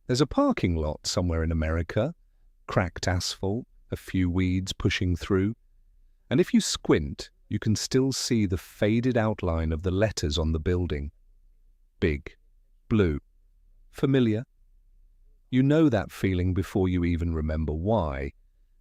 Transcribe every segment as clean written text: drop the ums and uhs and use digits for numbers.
There's a parking lot somewhere in America, cracked asphalt, a few weeds pushing through, and if you squint, you can still see the faded outline of the letters on the building. Big, blue, familiar. You know that feeling before you even remember why,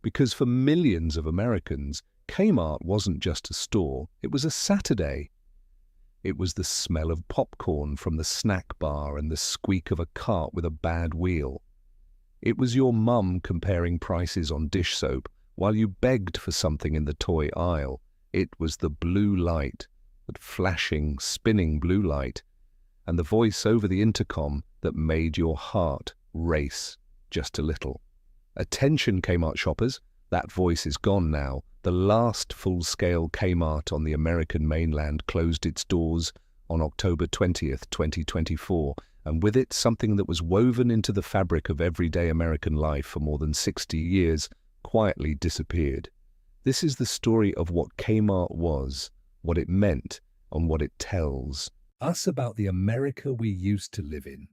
because for millions of Americans, Kmart wasn't just a store, it was a Saturday. It was the smell of popcorn from the snack bar and the squeak of a cart with a bad wheel. It was your mum comparing prices on dish soap while you begged for something in the toy aisle. It was the blue light, that flashing, spinning blue light, and the voice over the intercom that made your heart race just a little. Attention, Kmart shoppers, that voice is gone now. The last full-scale Kmart on the American mainland closed its doors on October 20th, 2024, and with it something that was woven into the fabric of everyday American life for more than 60 years quietly disappeared. This is the story of what Kmart was, what it meant, and what it tells us about the America we used to live in.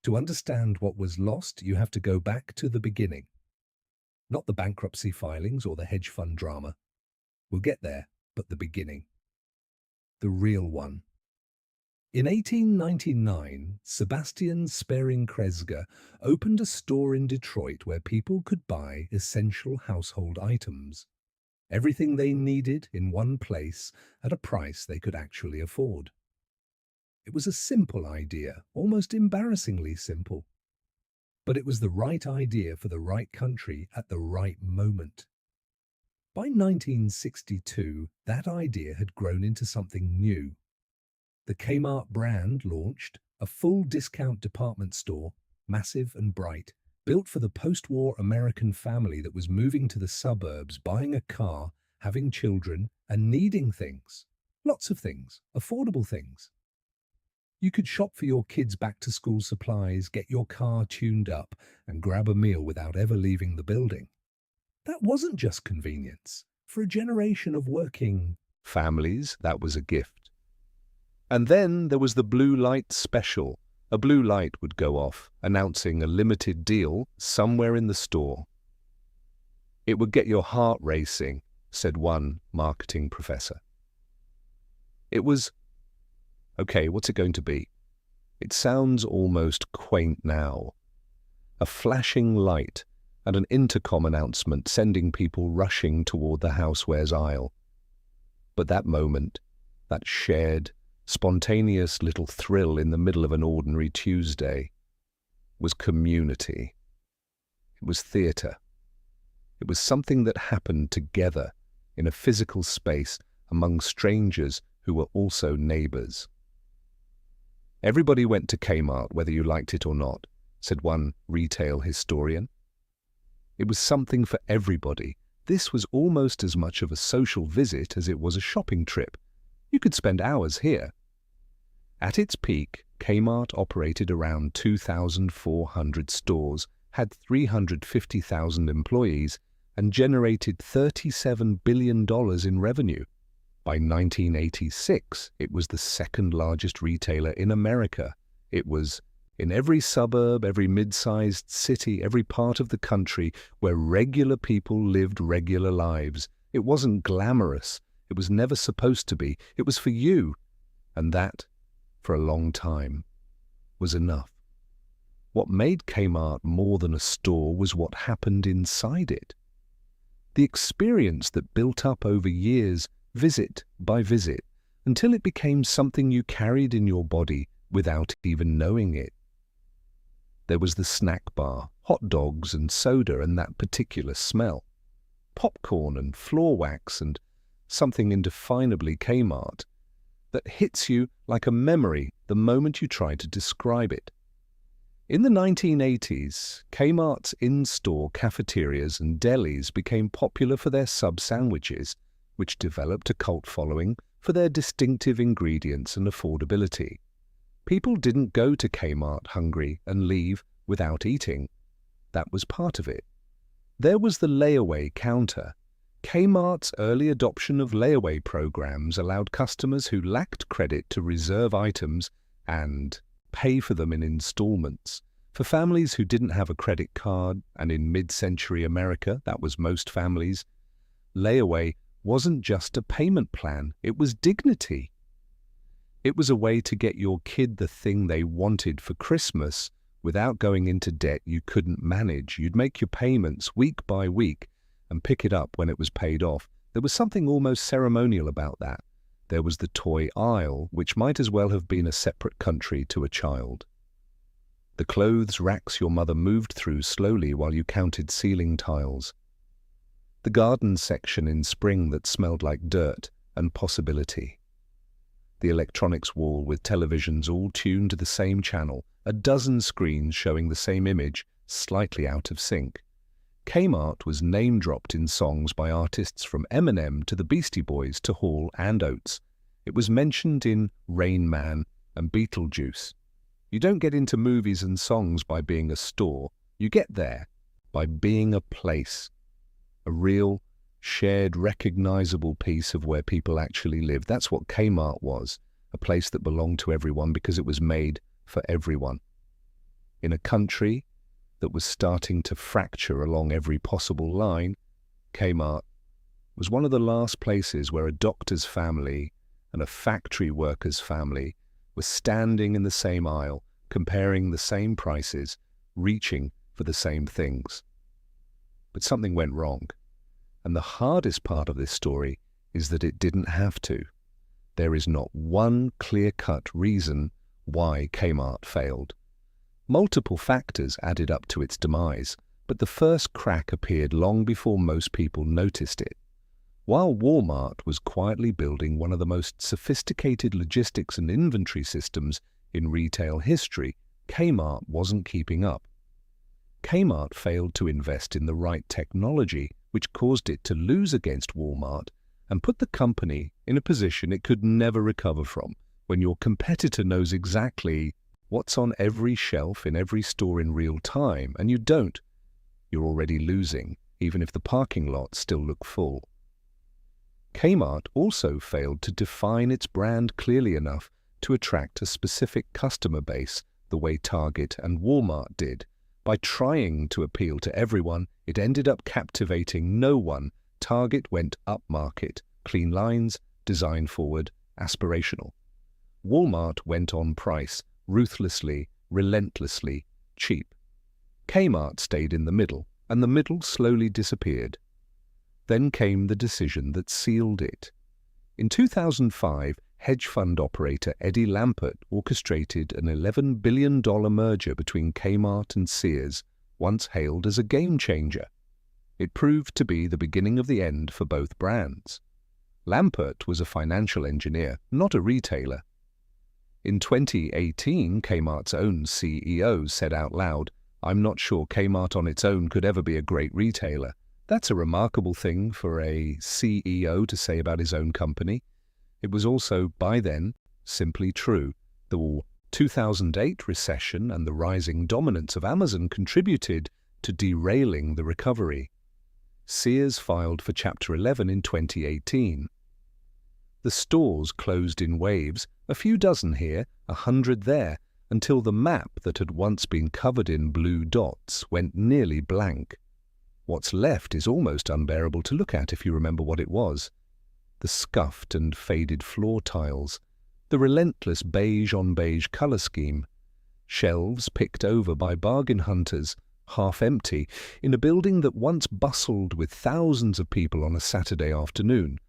To understand what was lost, you have to go back to the beginning. Not the bankruptcy filings or the hedge fund drama. We'll get there, but the beginning. The real one. In 1899, Sebastian Spering-Kresge opened a store in Detroit where people could buy essential household items. Everything they needed in one place at a price they could actually afford. It was a simple idea, almost embarrassingly simple. But it was the right idea for the right country at the right moment. By 1962, that idea had grown into something new. The Kmart brand launched a full discount department store, massive and bright, built for the post-war American family that was moving to the suburbs, buying a car, having children, and needing things. Lots of things, affordable things. You could shop for your kids' back-to-school supplies, get your car tuned up, and grab a meal without ever leaving the building. That wasn't just convenience. For a generation of working families, that was a gift. And then there was the blue light special. A blue light would go off, announcing a limited deal somewhere in the store. It would get your heart racing, said one marketing professor. It was, okay, what's it going to be? It sounds almost quaint now. A flashing light and an intercom announcement sending people rushing toward the housewares aisle. But that moment, that shared, spontaneous little thrill in the middle of an ordinary Tuesday, was community. It was theatre. It was something that happened together in a physical space among strangers who were also neighbors. Everybody went to Kmart, whether you liked it or not, said one retail historian. It was something for everybody. This was almost as much of a social visit as it was a shopping trip. You could spend hours here. At its peak, Kmart operated around 2,400 stores, had 350,000 employees, and generated $37 billion in revenue. By 1986, it was the second largest retailer in America. It was in every suburb, every mid-sized city, every part of the country where regular people lived regular lives. It wasn't glamorous. It was never supposed to be. It was for you. And that, for a long time, was enough. What made Kmart more than a store was what happened inside it. The experience that built up over years, visit by visit, until it became something you carried in your body without even knowing it. There was the snack bar, hot dogs and soda and that particular smell, popcorn and floor wax and something indefinably Kmart that hits you like a memory the moment you try to describe it. In the 1980s, Kmart's in-store cafeterias and delis became popular for their sub-sandwiches, which developed a cult following for their distinctive ingredients and affordability. People didn't go to Kmart hungry and leave without eating. That was part of it. There was the layaway counter. Kmart's early adoption of layaway programs allowed customers who lacked credit to reserve items and pay for them in installments. For families who didn't have a credit card, and in mid-century America, that was most families, layaway wasn't just a payment plan, it was dignity. It was a way to get your kid the thing they wanted for Christmas without going into debt you couldn't manage. You'd make your payments week by week and pick it up when it was paid off. There was something almost ceremonial about that. There was the toy aisle, which might as well have been a separate country to a child. The clothes racks your mother moved through slowly while you counted ceiling tiles. The garden section in spring that smelled like dirt and possibility. The electronics wall with televisions all tuned to the same channel, a dozen screens showing the same image, slightly out of sync. Kmart was name-dropped in songs by artists from Eminem to the Beastie Boys to Hall and Oates. It was mentioned in Rain Man and Beetlejuice. You don't get into movies and songs by being a store. You get there by being a place. A real, shared, recognizable piece of where people actually live. That's what Kmart was, a place that belonged to everyone because it was made for everyone. In a country that was starting to fracture along every possible line, Kmart was one of the last places where a doctor's family and a factory worker's family were standing in the same aisle, comparing the same prices, reaching for the same things. But something went wrong. And the hardest part of this story is that it didn't have to. There is not one clear-cut reason why Kmart failed. Multiple factors added up to its demise, but the first crack appeared long before most people noticed it. While Walmart was quietly building one of the most sophisticated logistics and inventory systems in retail history, Kmart wasn't keeping up. Kmart failed to invest in the right technology, which caused it to lose against Walmart and put the company in a position it could never recover from. When your competitor knows exactly what's on every shelf in every store in real time, and you don't, you're already losing, even if the parking lots still look full. Kmart also failed to define its brand clearly enough to attract a specific customer base the way Target and Walmart did. By trying to appeal to everyone, it ended up captivating no one. Target went upmarket, clean lines, design forward, aspirational. Walmart went on price, ruthlessly, relentlessly, cheap. Kmart stayed in the middle, and the middle slowly disappeared. Then came the decision that sealed it. In 2005, hedge fund operator Eddie Lampert orchestrated an $11 billion merger between Kmart and Sears, once hailed as a game-changer. It proved to be the beginning of the end for both brands. Lampert was a financial engineer, not a retailer. In 2018, Kmart's own CEO said out loud, "I'm not sure Kmart on its own could ever be a great retailer." That's a remarkable thing for a CEO to say about his own company. It was also, by then, simply true. The 2008 recession and the rising dominance of Amazon contributed to derailing the recovery. Sears filed for Chapter 11 in 2018. The stores closed in waves, a few dozen here, 100 there, until the map that had once been covered in blue dots went nearly blank. What's left is almost unbearable to look at if you remember what it was. The scuffed and faded floor tiles, the relentless beige-on-beige color scheme, shelves picked over by bargain hunters, half empty, in a building that once bustled with thousands of people on a Saturday afternoon.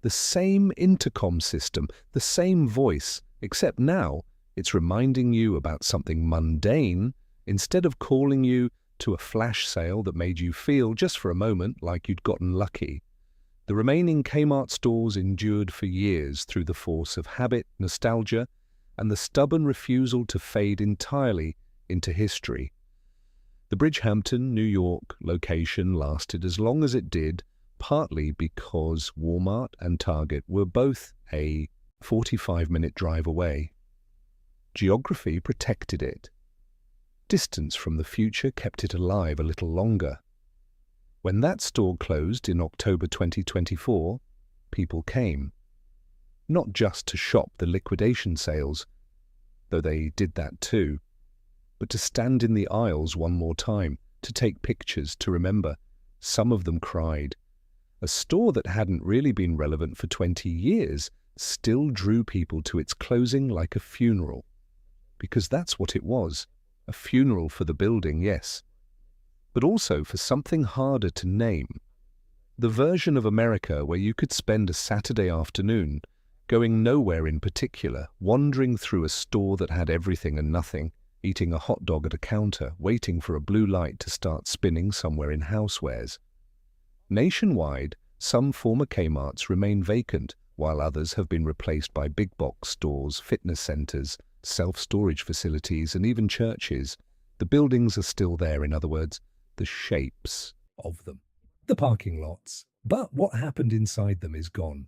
The same intercom system, the same voice, except now it's reminding you about something mundane instead of calling you to a flash sale that made you feel, just for a moment, like you'd gotten lucky. The remaining Kmart stores endured for years through the force of habit, nostalgia, and the stubborn refusal to fade entirely into history. The Bridgehampton, New York location lasted as long as it did, partly because Walmart and Target were both a 45-minute drive away. Geography protected it. Distance from the future kept it alive a little longer. When that store closed in October 2024, people came. Not just to shop the liquidation sales, though they did that too. but to stand in the aisles one more time, to take pictures, to remember. Some of them cried. A store that hadn't really been relevant for 20 years still drew people to its closing like a funeral. Because that's what it was, a funeral for the building, yes, but also for something harder to name. The version of America where you could spend a Saturday afternoon going nowhere in particular, wandering through a store that had everything and nothing, eating a hot dog at a counter, waiting for a blue light to start spinning somewhere in housewares. Nationwide, some former Kmarts remain vacant, while others have been replaced by big box stores, fitness centers, self-storage facilities, and even churches. The buildings are still there, in other words, the shapes of them. The parking lots. But what happened inside them is gone.